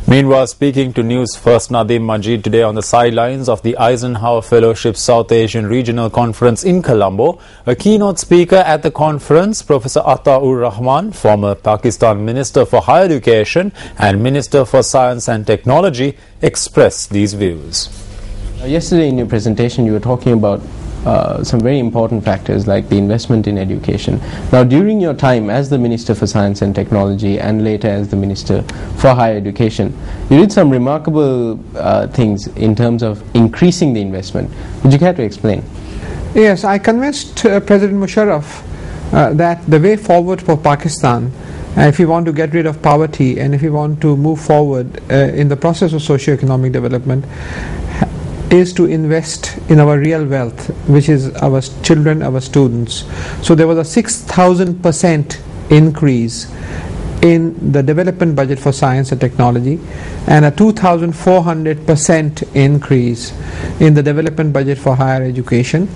Meanwhile, speaking to News First Nadeem Majid today on the sidelines of the Eisenhower Fellowship South Asian Regional Conference in Colombo, a keynote speaker at the conference, Professor Ataur Rahman, former Pakistan Minister for Higher Education and Minister for Science and Technology, expressed these views. Yesterday in your presentation you were talking about some very important factors like the investment in education. Now, during your time as the Minister for Science and Technology and later as the Minister for Higher Education, you did some remarkable things in terms of increasing the investment. Would you care to explain? Yes, I convinced President Musharraf that the way forward for Pakistan, if we want to get rid of poverty and if we want to move forward in the process of socio-economic development, is to invest in our real wealth, which is our children, our students. So there was a 6,000% increase in the development budget for science and technology and a 2,400% increase in the development budget for higher education.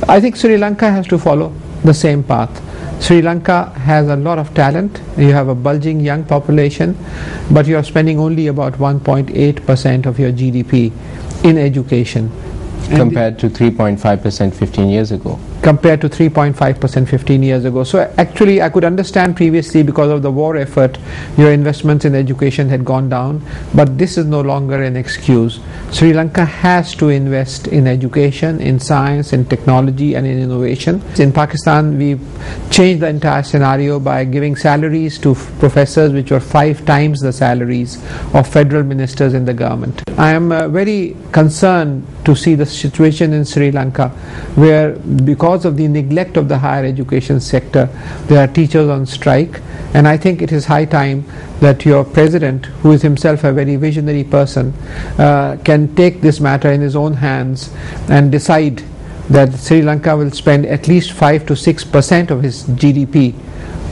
I think Sri Lanka has to follow the same path. Sri Lanka has a lot of talent. You have a bulging young population, but you are spending only about 1.8% of your GDP in education. Compared to 3.5% 15 years ago. Compared to 3.5% 15 years ago. So actually I could understand previously because of the war effort your investments in education had gone down, but this is no longer an excuse. Sri Lanka has to invest in education, in science, in technology and in innovation. In Pakistan we've changed the entire scenario by giving salaries to professors which were 5 times the salaries of federal ministers in the government. I am very concerned to see the situation in Sri Lanka where because of the neglect of the higher education sector there are teachers on strike, and I think it is high time that your president, who is himself a very visionary person, can take this matter in his own hands and decide that Sri Lanka will spend at least 5 to 6% of his GDP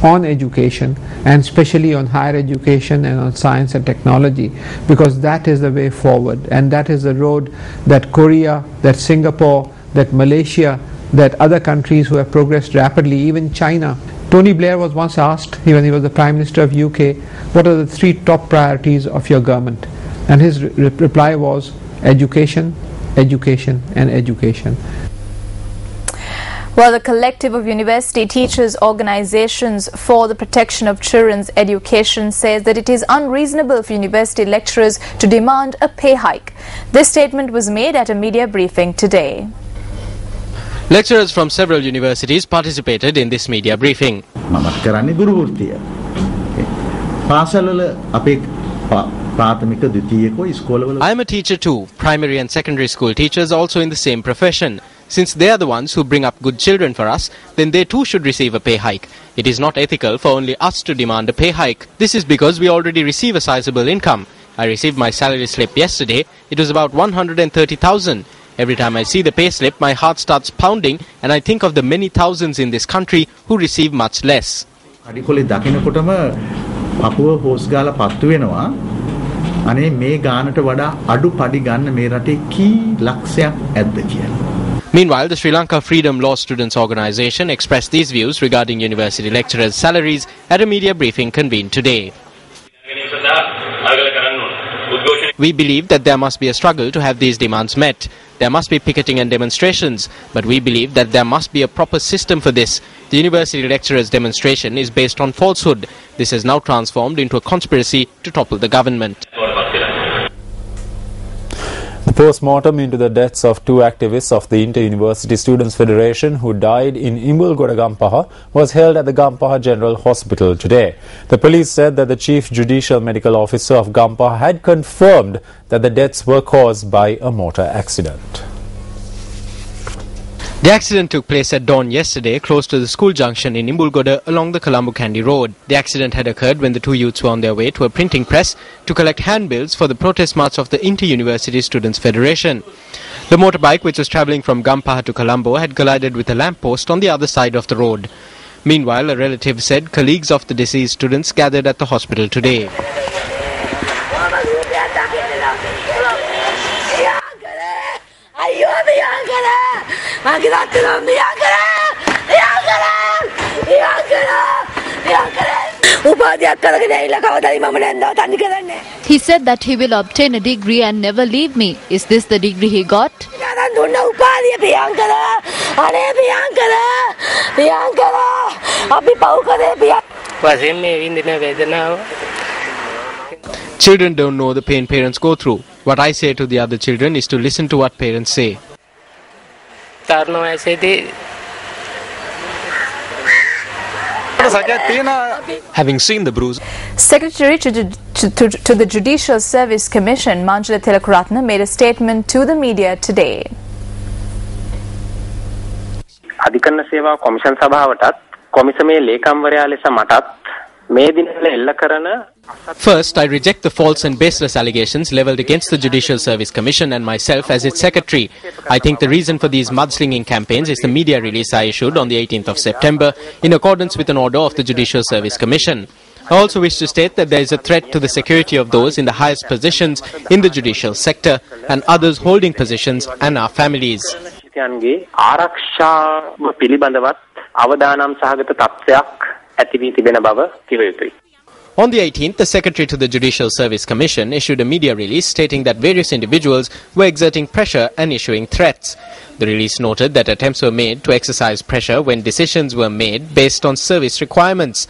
on education, and especially on higher education and on science and technology, because that is the way forward and that is the road that Korea, that Singapore, that Malaysia, that other countries who have progressed rapidly, even China. Tony Blair was once asked, when he was the Prime Minister of UK, what are the 3 top priorities of your government? And his reply was education, education and education. Well, the collective of university teachers organizations for the protection of children's education says that it is unreasonable for university lecturers to demand a pay hike. This statement was made at a media briefing today. Lecturers from several universities participated in this media briefing. I am a teacher too. Primary and secondary school teachers also in the same profession. Since they are the ones who bring up good children for us, then they too should receive a pay hike. It is not ethical for only us to demand a pay hike. This is because we already receive a sizable income. I received my salary slip yesterday. It was about 130,000. Every time I see the pay slip, my heart starts pounding and I think of the many thousands in this country who receive much less. Meanwhile, the Sri Lanka Freedom Law Students Organisation expressed these views regarding university lecturers' salaries at a media briefing convened today. We believe that there must be a struggle to have these demands met. There must be picketing and demonstrations, but we believe that there must be a proper system for this. The university lecturers' demonstration is based on falsehood. This has now transformed into a conspiracy to topple the government. The post-mortem into the deaths of 2 activists of the Inter-University Students' Federation who died in Imbulgoda Gampaha was held at the Gampaha General Hospital today. The police said that the Chief Judicial Medical Officer of Gampaha had confirmed that the deaths were caused by a motor accident. The accident took place at dawn yesterday close to the school junction in Imbulgoda along the Colombo Kandy Road. The accident had occurred when the 2 youths were on their way to a printing press to collect handbills for the protest march of the Inter-University Students' Federation. The motorbike, which was travelling from Gampaha to Colombo, had collided with a lamppost on the other side of the road. Meanwhile, a relative said colleagues of the deceased students gathered at the hospital today. He said that he will obtain a degree and never leave me. Is this the degree he got? Children don't know the pain parents go through. What I say to the other children is to listen to what parents say. Having seen the bruise, Secretary to the Judicial Service Commission, Manjula Tilakaratne, made a statement to the media today. අධිකරණ සේවා commission සභාවටත් කොමිසමේ ලේකම්වරයා ලෙස මටත් මේ දිනවල එල්ල කරන first, I reject the false and baseless allegations leveled against the Judicial Service Commission and myself as its secretary. I think the reason for these mudslinging campaigns is the media release I issued on the 18th of September in accordance with an order of the Judicial Service Commission. I also wish to state that there is a threat to the security of those in the highest positions in the judicial sector and others holding positions and our families. ආරක්ෂාව පිළිබඳවත් අවදානම් සහගත තත්ත්වයක් ඇති වී තිබෙන බව කිව යුතුයි. On the 18th, the Secretary to the Judicial Service Commission issued a media release stating that various individuals were exerting pressure and issuing threats. The release noted that attempts were made to exercise pressure when decisions were made based on service requirements.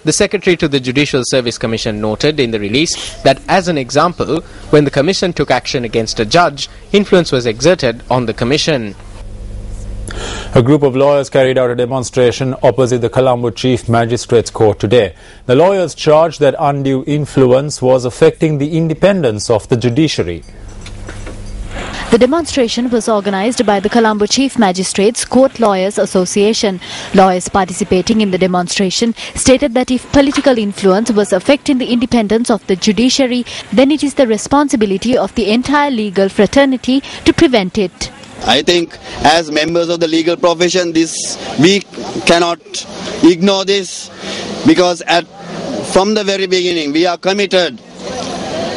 The Secretary to the Judicial Service Commission noted in the release that, as an example, when the Commission took action against a judge, influence was exerted on the Commission. A group of lawyers carried out a demonstration opposite the Colombo Chief Magistrates Court today. The lawyers charged that undue influence was affecting the independence of the judiciary. The demonstration was organized by the Colombo Chief Magistrates Court Lawyers Association. Lawyers participating in the demonstration stated that if political influence was affecting the independence of the judiciary, then it is the responsibility of the entire legal fraternity to prevent it. I think as members of the legal profession, we cannot ignore this, because from the very beginning we are committed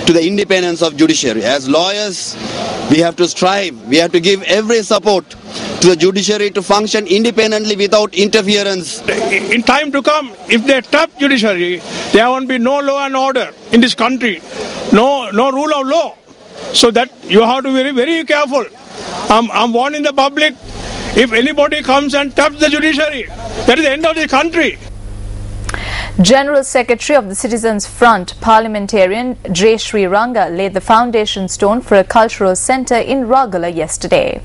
to the independence of judiciary. As lawyers, we have to strive, we have to give every support to the judiciary to function independently without interference. In time to come, if they tap judiciary, there won't be no law and order in this country, no rule of law. So that you have to be very, very careful. I'm warning the public, if anybody comes and taps the judiciary, that is the end of the country. General Secretary of the Citizens Front, parliamentarian J. Sri Ranga, laid the foundation stone for a cultural centre in Ragala yesterday.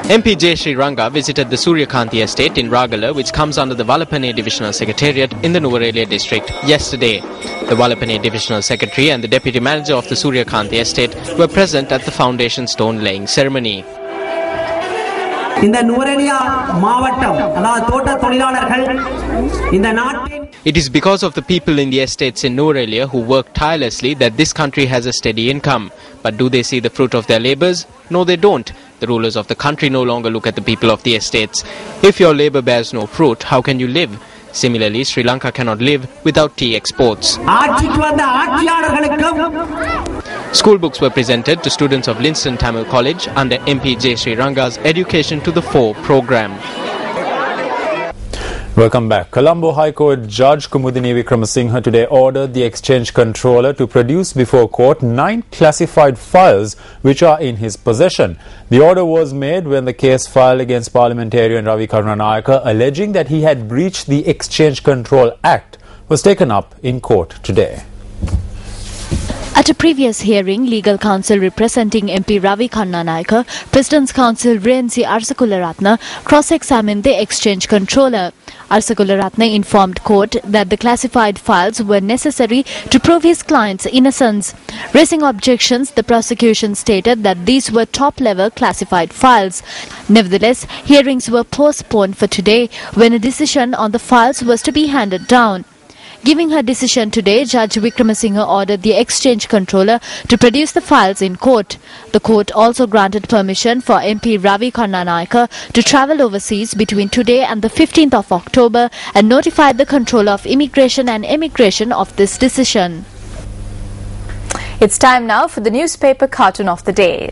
MP J. Sri Ranga visited the Suryakanti estate in Ragala, which comes under the Valapane Divisional Secretariat in the Nuvarelia district, yesterday. The Valapane Divisional Secretary and the Deputy Manager of the Suryakanti estate were present at the foundation stone laying ceremony. In the Nuvarelia Mavattam, Tota Tholilalargal, in the Natin. It is because of the people in the estates in Nuvarelia who work tirelessly that this country has a steady income. But do they see the fruit of their labours? No, they don't. The rulers of the country no longer look at the people of the estates. If your labour bears no fruit, how can you live? Similarly, Sri Lanka cannot live without tea exports. School books were presented to students of Linston Tamil College under MP J. Sri Ranga's Education to the Fore programme. Welcome back. Colombo High Court Judge Kumudini Wickramasinghe today ordered the Exchange Controller to produce before court 9 classified files which are in his possession. The order was made when the case filed against parliamentarian Ravi Karunanayake alleging that he had breached the Exchange Control Act was taken up in court today. At a previous hearing, legal counsel representing MP Ravi Karunanayake, President's Counsel Renzi Arsakularatne cross-examined the Exchange Controller. Arsakularatne informed court that the classified files were necessary to prove his client's innocence. Raising objections, the prosecution stated that these were top-level classified files. Nevertheless, hearings were postponed for today when a decision on the files was to be handed down. Giving her decision today, Judge Wickramasinghe ordered the Exchange Controller to produce the files in court. The court also granted permission for MP Ravi Karunanayake to travel overseas between today and the 15th of October and notified the Controller of Immigration and Emigration of this decision. It's time now for the newspaper cartoon of the day.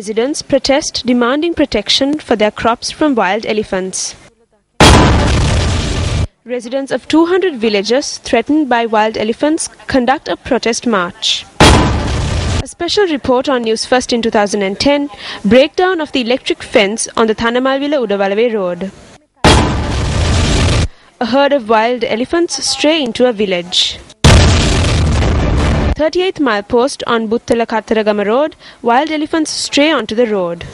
residents protest demanding protection for their crops from wild elephants. Residents of 200 villages threatened by wild elephants conduct a protest march. A special report on News First in 2010, breakdown of the electric fence on the Thanamalwila Udavalave road. A herd of wild elephants stray into a village. 38th mile post on Buttala Kattaragama road, wild elephants stray onto the road.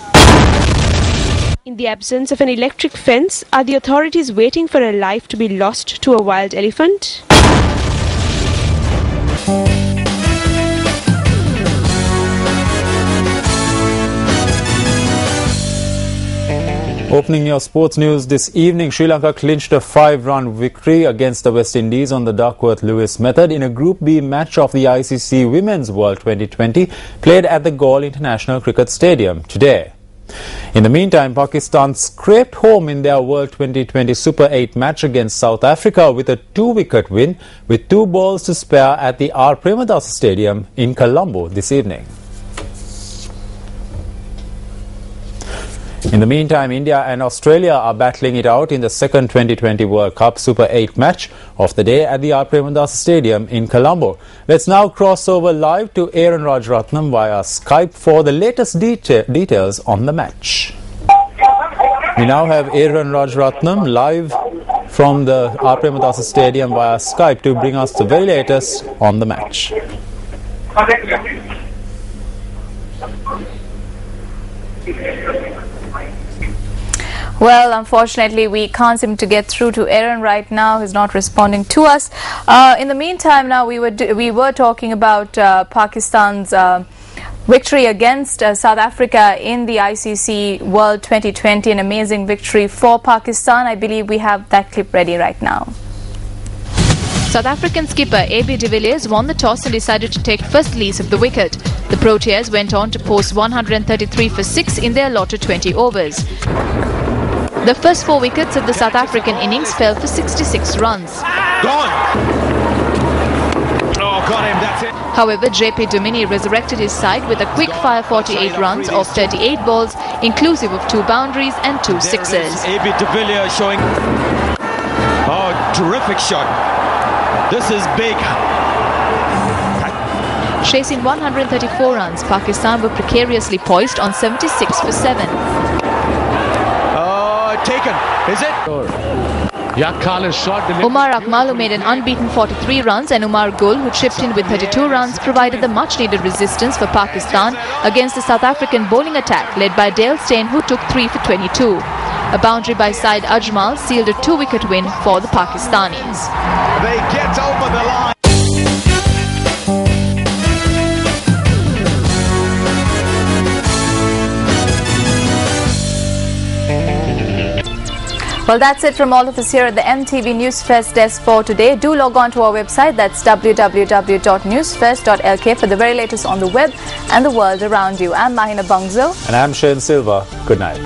In the absence of an electric fence, are the authorities waiting for a life to be lost to a wild elephant? Opening your sports news this evening, Sri Lanka clinched a 5-run victory against the West Indies on the Duckworth-Lewis method in a Group B match of the ICC Women's World 2020 played at the Galle International Cricket Stadium today. In the meantime, Pakistan scraped home in their World 2020 Super 8 match against South Africa with a 2-wicket win with 2 balls to spare at the R. Premadasa Stadium in Colombo this evening. In the meantime, India and Australia are battling it out in the second 2020 World Cup Super 8 match of the day at the R. Premadasa Stadium in Colombo. Let's now cross over live to Aaron Rajratnam via Skype for the latest details on the match. We now have Aaron Rajratnam live from the R. Premadasa Stadium via Skype to bring us the very latest on the match. Well, unfortunately, we can't seem to get through to Aaron right now. He's not responding to us. In the meantime, now we were talking about Pakistan's victory against South Africa in the ICC World 2020, an amazing victory for Pakistan. I believe we have that clip ready right now. South African skipper A.B. de Villiers won the toss and decided to take first lease of the wicket. The Proteas went on to post 133 for 6 in their allotted 20 overs. The first 4 wickets of the South African innings fell for 66 runs. Gone! Oh, got him, that's it. However, J.P. Domini resurrected his side with a quick-fire 48 runs off 38 balls, inclusive of 2 boundaries and 2 sixes. A.B. de Villiers showing... Oh, terrific shot. This is big. Chasing 134 runs, Pakistan were precariously poised on 76 for 7. Taken, is it? Umar Akmal, who made an unbeaten 43 runs, and Umar Gul, who chipped in with 32 runs, provided the much-needed resistance for Pakistan against the South African bowling attack led by Dale Steyn, who took 3 for 22. A boundary by Saeed Ajmal sealed a 2-wicket win for the Pakistanis. They get over the line. Well, that's it from all of us here at the MTV News Fest desk for today. Do log on to our website, that's www.newsfest.lk, for the very latest on the web and the world around you. I'm Mahina Bangzo. And I'm Shane Silva. Good night.